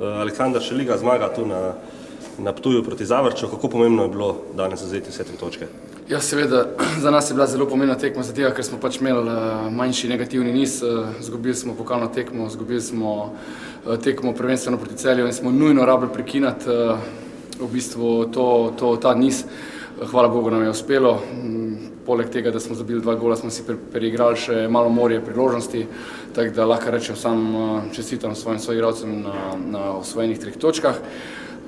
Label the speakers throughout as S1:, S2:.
S1: Aleksandar Šeliga zmaga tu na Ptuju proti Zavrču. Kako pomembno je bilo danes vzeti vse 3 točke?
S2: Ja, seveda, za nas je bila zelo pomembna tekma zaradi tega, ker smo pač imeli manjši negativni niz. Izgubili smo pokalno tekmo, izgubili smo tekmo prvenstveno proti Celju in smo nujno rabili prekiniti v bistvu ta niz. Hvala Bogu nam je uspelo. Poleg tega, da smo zabili 2 gola, smo si preigrali še malo morje priložnosti, tako da lahko rečem sam čestitam svojim soigralcem na osvojenih 3 točkah.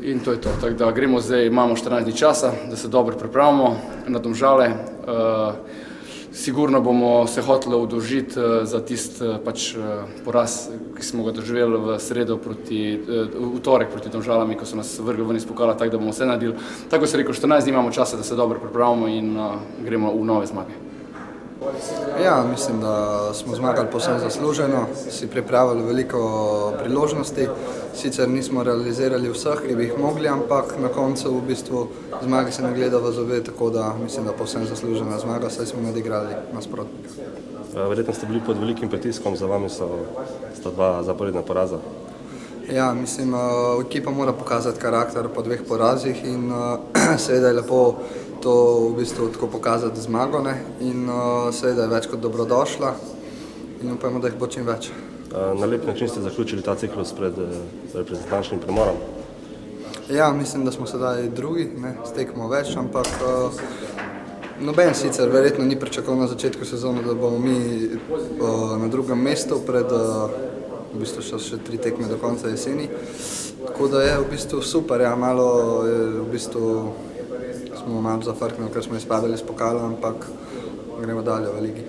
S2: In to je to. Tako da gremo zdaj, imamo 14 dni časa, da se dobro pripravimo na Domžale. Sigurno bomo se hoteli udolžiti za tisti poraz, ki smo ga doživeli v torek proti Domžalam, ko so nas vrgli ven iz pokala, tako da bomo vse naredili. Tako se rekel, 14 dni imamo časa, da se dobro pripravimo in gremo v nove zmage.
S3: Ja, mislim, da smo zmagali povsem zasluženo, si pripravili veliko priložnosti, sicer nismo realizirali vseh, ki bi jih mogli, ampak na koncu v bistvu zmage se ne gleda v zobe, tako da mislim, da povsem zaslužena zmaga, saj smo nadigrali nasprotnika.
S1: Verjetno ste bili pod velikim pritiskom, za vami sta 2 zaporedna poraza.
S3: Ja, mislim, ekipa mora pokazati karakter po 2 porazih in seveda je lepo to v bistvu tako pokazati zmago, ne? In seveda je več kot dobrodošla in upajmo, da jih bo čim več.
S1: Na lep način ste zaključili ta ciklus pred reprezentančnim premorom?
S3: Ja, mislim, da smo sedaj drugi, ne, stekmo več, ampak noben sicer verjetno ni pričakoval na začetku sezone, da bomo mi na drugem mestu pred v bistvu še 3 tekme do konca jeseni. Tako da je v bistvu super, ja, malo v bistvu smo malo zafrknili, ker smo izpadali iz pokala, ampak gremo dalje v ligi.